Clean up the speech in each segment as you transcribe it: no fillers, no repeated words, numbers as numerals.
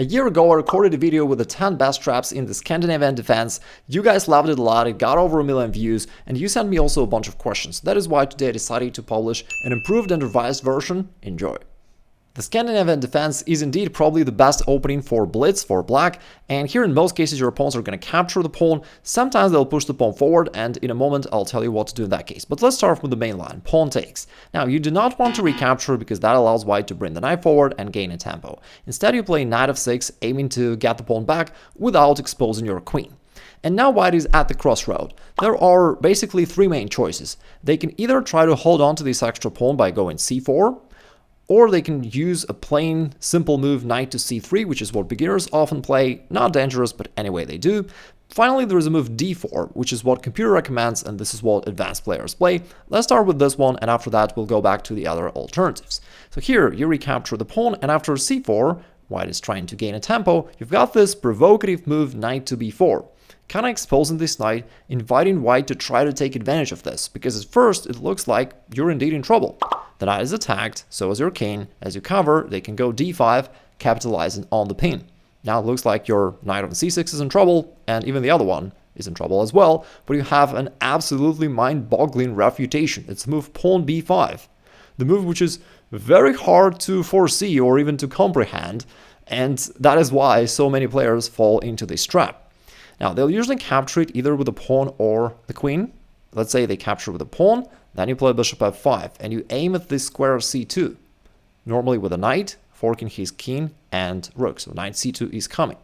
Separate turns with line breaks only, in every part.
A year ago, I recorded a video with the 10 best traps in the Scandinavian Defense. You guys loved it a lot, it got over 1 million views, and you sent me also a bunch of questions. That is why today I decided to publish an improved and revised version. Enjoy. The Scandinavian Defense is indeed probably the best opening for blitz, for black, and here in most cases your opponents are going to capture the pawn. Sometimes they'll push the pawn forward, and in a moment I'll tell you what to do in that case. But let's start with the main line, pawn takes. Now you do not want to recapture because that allows white to bring the knight forward and gain a tempo. Instead you play knight f6, aiming to get the pawn back without exposing your queen. And now white is at the crossroad. There are basically three main choices. They can either try to hold on to this extra pawn by going c4, or they can use a plain, simple move, knight to c3, which is what beginners often play. Not dangerous, but anyway they do. Finally, there is a move d4, which is what computer recommends, and this is what advanced players play. Let's start with this one, and after that we'll go back to the other alternatives. So here, you recapture the pawn, and after c4, white is trying to gain a tempo, you've got this provocative move, knight to b4. Kind of exposing this knight, inviting white to try to take advantage of this, because at first it looks like you're indeed in trouble. The knight is attacked, so is your king. As you cover, they can go d5, capitalizing on the pin. Now it looks like your knight on c6 is in trouble, and even the other one is in trouble as well, but you have an absolutely mind-boggling refutation. It's the move pawn b5, the move which is very hard to foresee or even to comprehend, and that is why so many players fall into this trap. Now, they'll usually capture it either with the pawn or the queen. Let's say they capture with a pawn, then you play bishop f5, and you aim at this square of c2. Normally with a knight, forking his king and rook, so knight c2 is coming.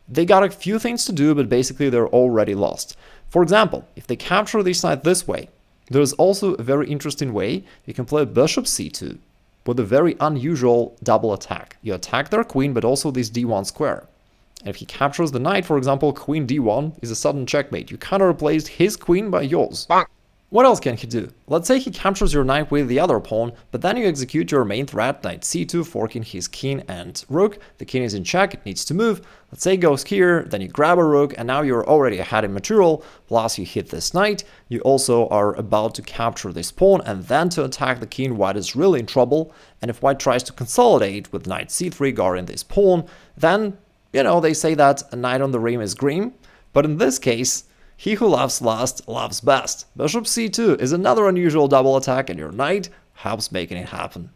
They got a few things to do, but basically they're already lost. For example, if they capture this knight this way, there's also a very interesting way. You can play bishop c2 with a very unusual double attack. You attack their queen, but also this d1 square. And if he captures the knight, for example, queen d1 is a sudden checkmate. You kind of replaced his queen by yours. Bonk. What else can he do? Let's say he captures your knight with the other pawn, but then you execute your main threat, knight c2, forking his king and rook. The king is in check, it needs to move. Let's say it goes here, then you grab a rook, and now you're already ahead in material, plus you hit this knight. You also are about to capture this pawn, and then to attack the king, white is really in trouble. And if white tries to consolidate with knight c3 guarding this pawn, then they say that a knight on the rim is green, but in this case, he who loves last loves best. Bishop c2 is another unusual double attack, and your knight helps making it happen.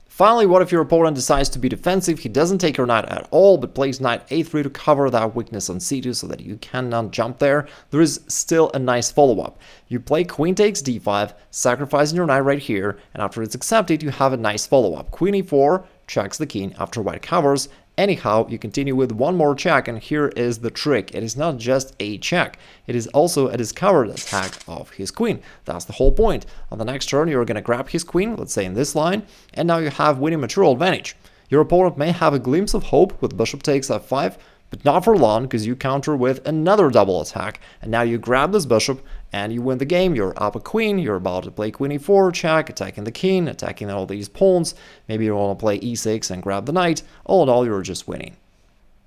Finally, what if your opponent decides to be defensive? He doesn't take your knight at all, but plays knight a3 to cover that weakness on c2 so that you cannot jump there. There is still a nice follow-up. You play queen takes d5, sacrificing your knight right here, and after it's accepted, you have a nice follow-up. Queen e4 checks the king after white covers. Anyhow, you continue with one more check, and here is the trick. It is not just a check, it is also a discovered attack of his queen. That's the whole point. On the next turn, you're going to grab his queen, let's say in this line, and now you have winning material advantage. Your opponent may have a glimpse of hope with bishop takes f5, but not for long, because you counter with another double attack, and now you grab this bishop and you win the game. You're up a queen, you're about to play queen e4 check, attacking the king, attacking all these pawns. Maybe you want to play e6 and grab the knight. All in all, you're just winning.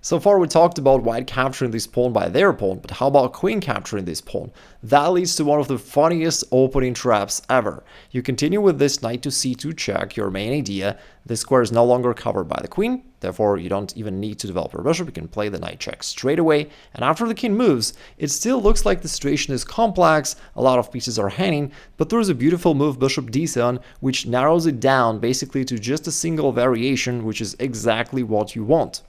So far we talked about white capturing this pawn by their pawn, but how about queen capturing this pawn? That leads to one of the funniest opening traps ever. You continue with this knight to c2 check, your main idea. This square is no longer covered by the queen, therefore you don't even need to develop your bishop. You can play the knight check straight away, and after the king moves, it still looks like the situation is complex, a lot of pieces are hanging, but there's a beautiful move, bishop d7, which narrows it down basically to just a single variation, which is exactly what you want.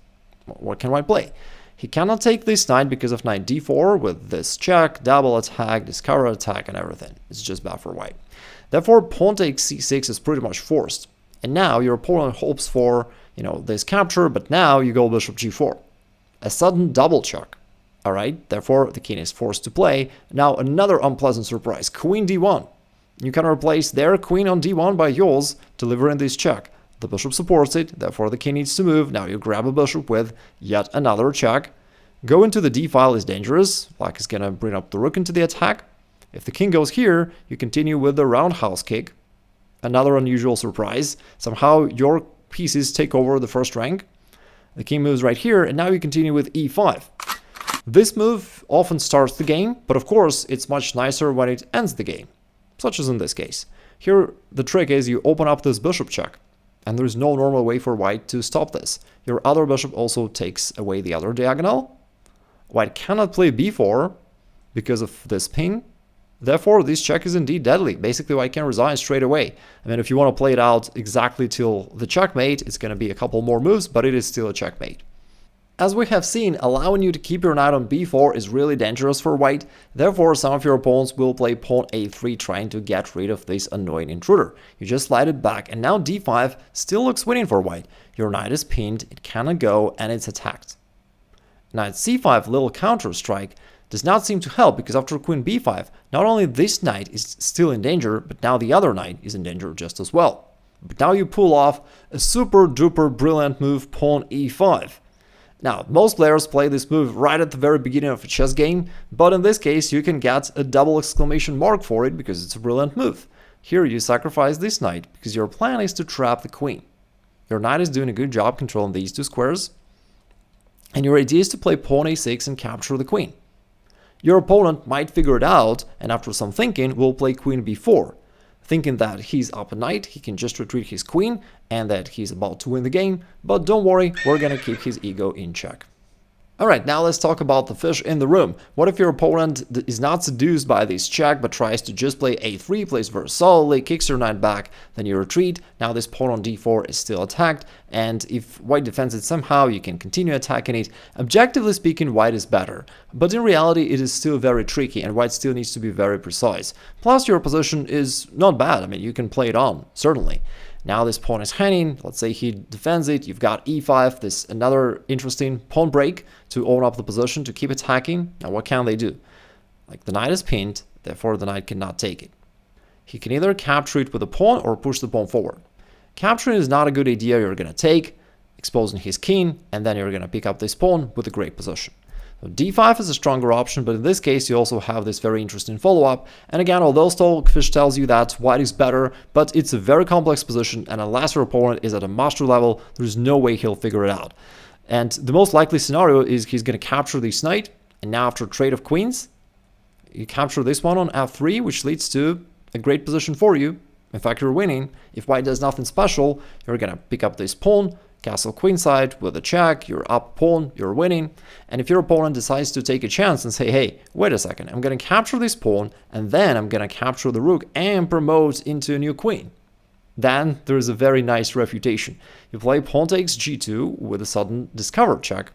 What can white play? He cannot take this knight because of knight d4 with this check, double attack, discover attack, and everything. It's just bad for white. Therefore, pawn takes c6 is pretty much forced. And now your opponent hopes for, this capture, but now you go bishop g4. A sudden double check. Alright, therefore the king is forced to play. Now another unpleasant surprise, queen d1. You can replace their queen on d1 by yours, delivering this check. The bishop supports it, therefore the king needs to move. Now you grab a bishop with yet another check. Go into the d file is dangerous. Black is gonna bring up the rook into the attack. If the king goes here, you continue with the roundhouse kick. Another unusual surprise. Somehow your pieces take over the first rank. The king moves right here, and now you continue with e5. This move often starts the game, but of course it's much nicer when it ends the game, such as in this case. Here the trick is you open up this bishop check. and there's no normal way for white to stop this. Your other bishop also takes away the other diagonal. White cannot play b4 because of this pin. Therefore, this check is indeed deadly. Basically, white can resign straight away. I mean, if you want to play it out exactly till the checkmate, it's going to be a couple more moves, but it is still a checkmate. As we have seen, allowing you to keep your knight on b4 is really dangerous for white. Therefore, some of your opponents will play pawn a3 trying to get rid of this annoying intruder. You just slide it back, and now d5 still looks winning for white. Your knight is pinned, it cannot go, and it's attacked. Knight c5, little counter strike, does not seem to help, because after queen b5, not only this knight is still in danger, but now the other knight is in danger just as well. But now you pull off a super duper brilliant move, pawn e5. Now, most players play this move right at the very beginning of a chess game, but in this case you can get a double exclamation mark for it because it's a brilliant move. Here you sacrifice this knight because your plan is to trap the queen. Your knight is doing a good job controlling these two squares, and your idea is to play pawn a6 and capture the queen. Your opponent might figure it out, and after some thinking will play queen b4. Thinking that he's up a knight, he can just retreat his queen, and that he's about to win the game, but don't worry, we're gonna keep his ego in check. Alright, now let's talk about the fish in the room. What if your opponent is not seduced by this check, but tries to just play a3, plays very solidly, kicks your knight back, then you retreat. Now this pawn on d4 is still attacked, and if white defends it somehow, you can continue attacking it. Objectively speaking, white is better, but in reality it is still very tricky, and white still needs to be very precise. Plus your position is not bad, I mean, you can play it on, certainly. Now this pawn is hanging, let's say he defends it, you've got e5, this another interesting pawn break to open up the position, to keep attacking. Now what can they do? Like, the knight is pinned, therefore the knight cannot take it. He can either capture it with a pawn or push the pawn forward. Capturing is not a good idea, you're gonna take, exposing his king, and then you're gonna pick up this pawn with a great position. So d5 is a stronger option, but in this case you also have this very interesting follow-up. And again, although Stockfish tells you that white is better, but it's a very complex position, and unless your opponent is at a master level, there's no way he'll figure it out. And the most likely scenario is he's going to capture this knight, and now after a trade of queens, you capture this one on f3, which leads to a great position for you. In fact, you're winning. If white does nothing special, you're going to pick up this pawn, castle queenside with a check, you're up pawn, you're winning. And if your opponent decides to take a chance and say, hey, wait a second, I'm going to capture this pawn, and then I'm going to capture the rook and promote into a new queen, then there's a very nice refutation. You play pawn takes g2 with a sudden discover check.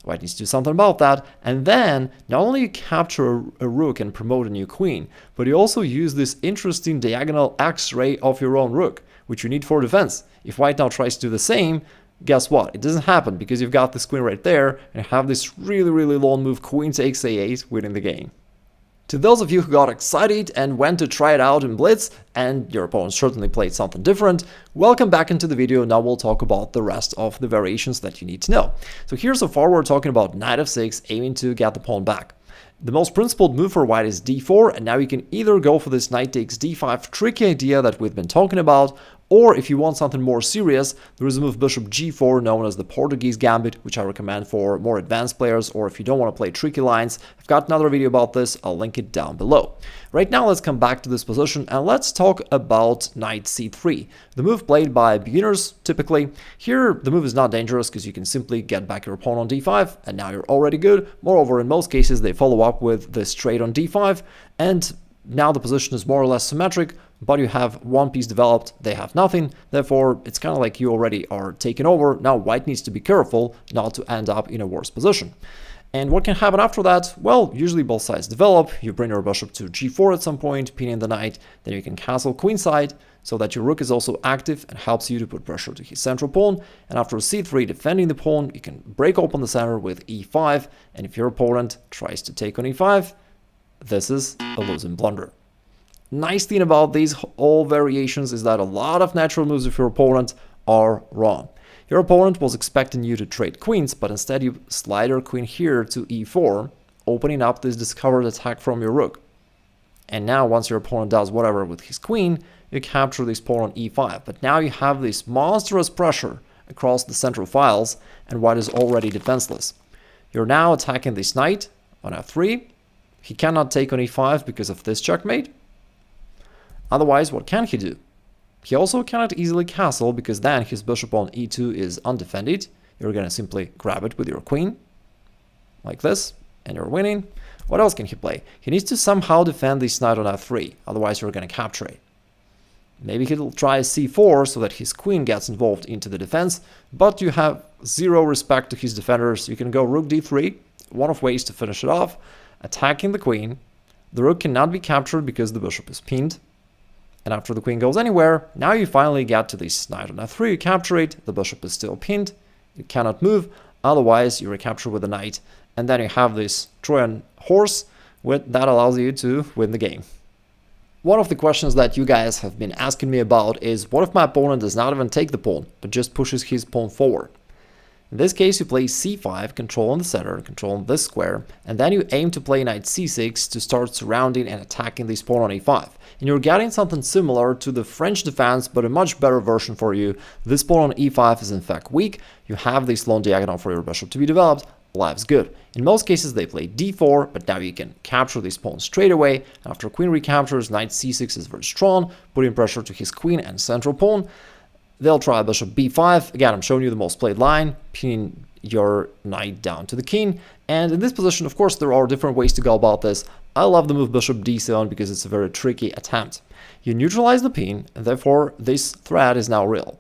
White needs to do something about that, and then not only you capture a rook and promote a new queen, but you also use this interesting diagonal x-ray of your own rook, which you need for defense. If white now tries to do the same, guess what? It doesn't happen because you've got this queen right there and have this really long move, queen takes a8, winning the game. To those of you who got excited and went to try it out in Blitz, and your opponent certainly played something different, welcome back into the video. Now we'll talk about the rest of the variations that you need to know. So here so far we're talking about knight f6, aiming to get the pawn back. The most principled move for white is d4, and now you can either go for this knight takes d5 tricky idea that we've been talking about, or if you want something more serious, there is a move bishop g4 known as the Portuguese gambit, which I recommend for more advanced players, or if you don't want to play tricky lines. I've got another video about this, I'll link it down below. Right now let's come back to this position and let's talk about knight c3, the move played by beginners typically. Here the move is not dangerous because you can simply get back your pawn on d5 and now you're already good. Moreover, in most cases they follow up with this trade on d5, and now the position is more or less symmetric, but you have one piece developed, they have nothing, therefore it's kind of like you already are taken over. Now white needs to be careful not to end up in a worse position. And what can happen after that? Well, usually both sides develop, you bring your bishop to g4 at some point, pinning the knight, then you can castle queenside, so that your rook is also active and helps you to put pressure to his central pawn. And after c3 defending the pawn, you can break open the center with e5, and if your opponent tries to take on e5, this is a losing blunder. Nice thing about these all variations is that a lot of natural moves of your opponent are wrong. Your opponent was expecting you to trade queens, but instead you slide your queen here to e4, opening up this discovered attack from your rook. And now once your opponent does whatever with his queen, you capture this pawn on e5. But now you have this monstrous pressure across the central files, and white is already defenseless. You're now attacking this knight on f3. He cannot take on e5 because of this checkmate. Otherwise, what can he do? He also cannot easily castle because then his bishop on e2 is undefended. You're gonna simply grab it with your queen, like this, and you're winning. What else can he play? He needs to somehow defend this knight on f3, otherwise you're gonna capture it. Maybe he'll try c4 so that his queen gets involved into the defense, but you have zero respect to his defenders. You can go rook d3, one of ways to finish it off, attacking the queen. The rook cannot be captured because the bishop is pinned. And after the queen goes anywhere, now you finally get to this knight on f3, you capture it, the bishop is still pinned, you cannot move, otherwise you recapture with the knight, and then you have this Trojan horse that allows you to win the game. One of the questions that you guys have been asking me about is, what if my opponent does not even take the pawn, but just pushes his pawn forward? In this case, you play c5, controlling the center, controlling this square, and then you aim to play knight c6 to start surrounding and attacking this pawn on e5. And you're getting something similar to the French defense, but a much better version for you. This pawn on e5 is in fact weak. You have this long diagonal for your bishop to be developed. Life's good. In most cases they play d4, but now you can capture this pawn straight away. After queen recaptures, knight c6 is very strong, putting pressure to his queen and central pawn. They'll try bishop b5. Again, I'm showing you the most played line, pinning your knight down to the king. And in this position, of course, there are different ways to go about this. I love the move bishop d7 because it's a very tricky attempt. You neutralize the pin, and therefore this threat is now real.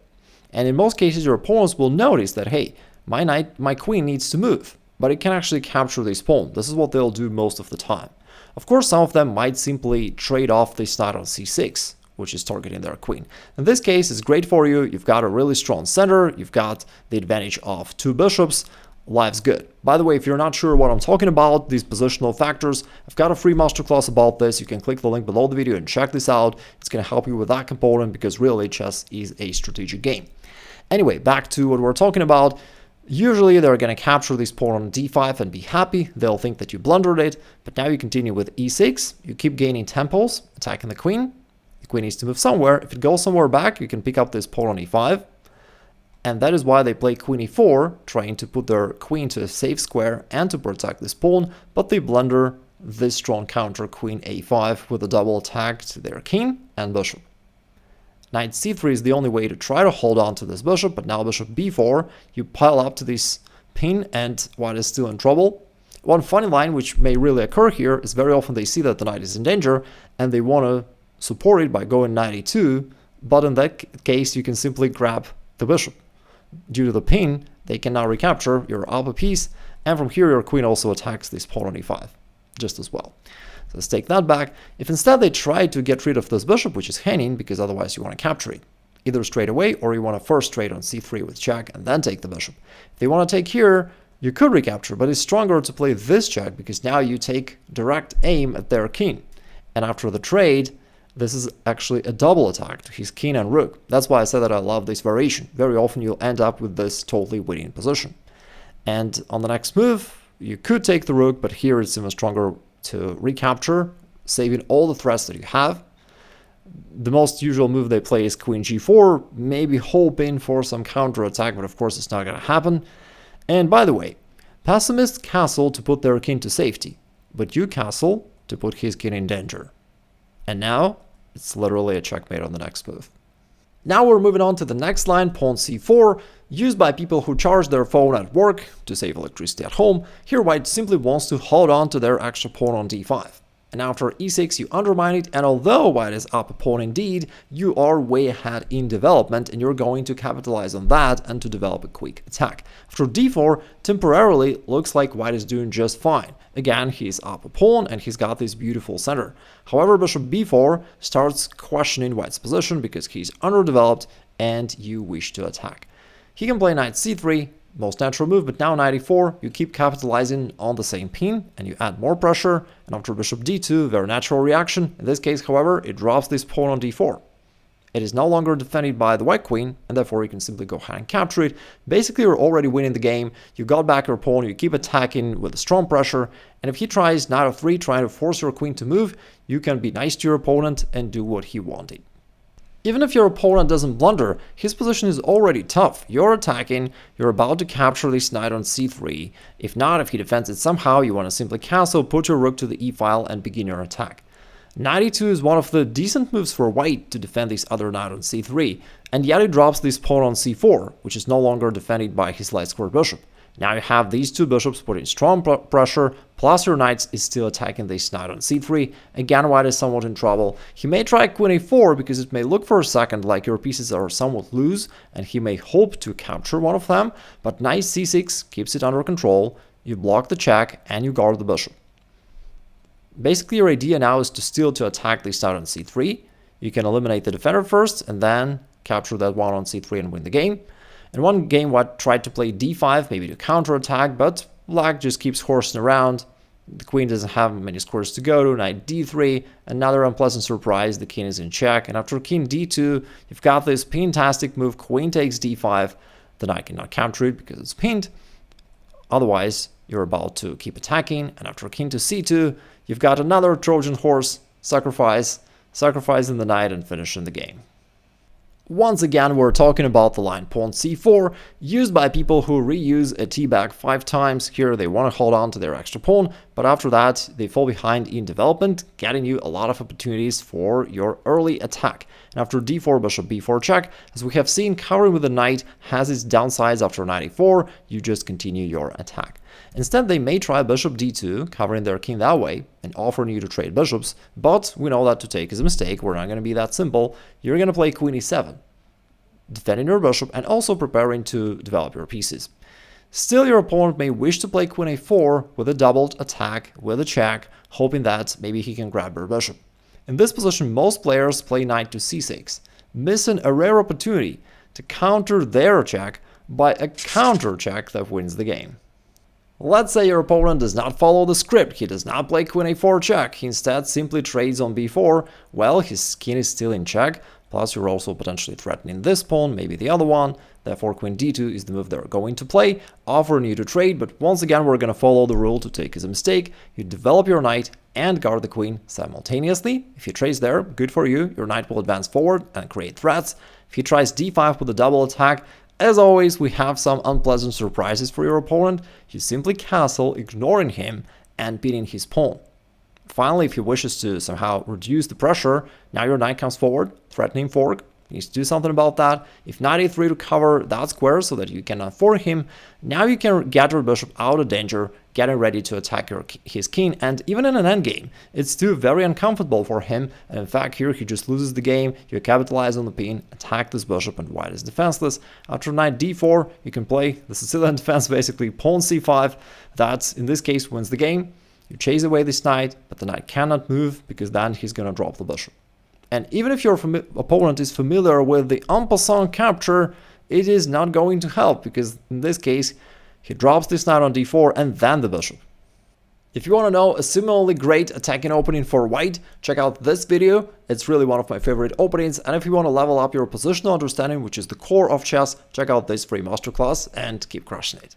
And in most cases, your opponents will notice that, hey, my queen needs to move, but it can actually capture this pawn. This is what they'll do most of the time. Of course, some of them might simply trade off this knight on c6, which is targeting their queen. In this case, it's great for you. You've got a really strong center. You've got the advantage of two bishops. Life's good. By the way, if you're not sure what I'm talking about, these positional factors, I've got a free masterclass about this. You can click the link below the video and check this out. It's going to help you with that component because really chess is a strategic game. Anyway, back to what we're talking about. Usually they're going to capture this pawn on d5 and be happy. They'll think that you blundered it, but now you continue with e6. You keep gaining tempos, attacking the queen. The queen needs to move somewhere. If it goes somewhere back, you can pick up this pawn on e5. And that is why they play queen e4, trying to put their queen to a safe square and to protect this pawn, but they blunder this strong counter queen a5 with a double attack to their king and bishop. Knight c3 is the only way to try to hold on to this bishop, but now bishop b4, you pile up to this pin and white is still in trouble. One funny line which may really occur here is very often they see that the knight is in danger and they want to support it by going knight e2, but in that case you can simply grab the bishop. Due to the pin, they can now recapture your up a piece, and from here your queen also attacks this pawn on e5, just as well. So let's take that back. If instead they try to get rid of this bishop, which is hanging, because otherwise you want to capture it, either straight away or you want to first trade on c3 with check and then take the bishop. If they want to take here, you could recapture, but it's stronger to play this check because now you take direct aim at their king. And after the trade, this is actually a double attack to his king and rook. That's why I said that I love this variation. Very often you'll end up with this totally winning position. And on the next move, you could take the rook, but here it's even stronger to recapture, saving all the threats that you have. The most usual move they play is queen g4, maybe hoping for some counter attack, but of course it's not going to happen. And by the way, pessimists castle to put their king to safety, but you castle to put his king in danger. And now it's literally a checkmate on the next move. Now we're moving on to the next line, pawn c4, used by people who charge their phone at work to save electricity at home. Here white simply wants to hold on to their extra pawn on d5. And after e6 you undermine it, and although white is up a pawn indeed, you are way ahead in development and you're going to capitalize on that and to develop a quick attack. After d4, temporarily looks like white is doing just fine. Again, he's up a pawn and he's got this beautiful center. However, bishop b4 starts questioning white's position because he's underdeveloped and you wish to attack. He can play knight c3, most natural move, but now knight e4, you keep capitalizing on the same pin and you add more pressure, and after bishop d2, very natural reaction. In this case, however, it drops this pawn on d4. It is no longer defended by the white queen, and therefore you can simply go ahead and capture it. Basically, you're already winning the game. You got back your pawn, you keep attacking with strong pressure, and if he tries knight f3, trying to force your queen to move, you can be nice to your opponent and do what he wanted. Even if your opponent doesn't blunder, his position is already tough. You're attacking, you're about to capture this knight on c3. If not, if he defends it somehow, you want to simply castle, put your rook to the e-file and begin your attack. Knight e2 is one of the decent moves for white to defend this other knight on c3, and yet he drops this pawn on c4, which is no longer defended by his light square bishop. Now you have these two bishops putting strong pressure, plus your knight is still attacking this knight on c3. Again, white is somewhat in trouble. He may try queen a4 because it may look for a second like your pieces are somewhat loose, and he may hope to capture one of them, but knight c6 keeps it under control. You block the check and you guard the bishop. Basically, your idea now is to still to attack this knight on c3. You can eliminate the defender first and then capture that one on c3 and win the game. In one game, white tried to play d5, maybe to counterattack, but black just keeps horsing around. The queen doesn't have many squares to go to. Knight d3, another unpleasant surprise, the king is in check, and after king d2, you've got this fantastic move, queen takes d5. The knight cannot counter it because it's pinned. Otherwise, you're about to keep attacking, and after king to c2, you've got another Trojan horse, sacrificing the knight and finishing the game. Once again, we're talking about the line pawn c4, used by people who reuse a t-back 5 times. Here they want to hold on to their extra pawn, but after that they fall behind in development, getting you a lot of opportunities for your early attack. And after d4, bishop b4 check, as we have seen, covering with the knight has its downsides. After knight e4, you just continue your attack. Instead, they may try bishop d2, covering their king that way, and offering you to trade bishops, but we know that to take is a mistake. We're not going to be that simple. You're going to play queen e7, defending your bishop and also preparing to develop your pieces. Still, your opponent may wish to play queen a4 with a doubled attack with a check, hoping that maybe he can grab your bishop. In this position, most players play knight to c6, missing a rare opportunity to counter their check by a counter check that wins the game. Let's say your opponent does not follow the script, he does not play queen a4 check, he instead simply trades on b4. Well, his king is still in check, plus you're also potentially threatening this pawn, maybe the other one, therefore queen d2 is the move they're going to play, offering you to trade, but once again we're going to follow the rule to take is a mistake. You develop your knight and guard the queen simultaneously. If he trades there, good for you, your knight will advance forward and create threats. If he tries d5 with a double attack, as always, we have some unpleasant surprises for your opponent. You simply castle, ignoring him and beating his pawn. Finally, if he wishes to somehow reduce the pressure, now your knight comes forward, threatening fork. He needs to do something about that. If knight a3 to cover that square so that you cannot fork him, now you can get your bishop out of danger, getting ready to attack his king. And even in an endgame, it's still very uncomfortable for him. And in fact, here he just loses the game. You capitalize on the pin, attack this bishop, and white is defenseless. After knight d4, you can play the Sicilian defense, basically pawn c5. That, in this case, wins the game. You chase away this knight, but the knight cannot move because then he's going to drop the bishop. And even if your opponent is familiar with the en passant capture, it is not going to help because in this case, he drops this knight on d4 and then the bishop. If you want to know a similarly great attacking opening for white, check out this video. It's really one of my favorite openings. And if you want to level up your positional understanding, which is the core of chess, check out this free masterclass and keep crushing it.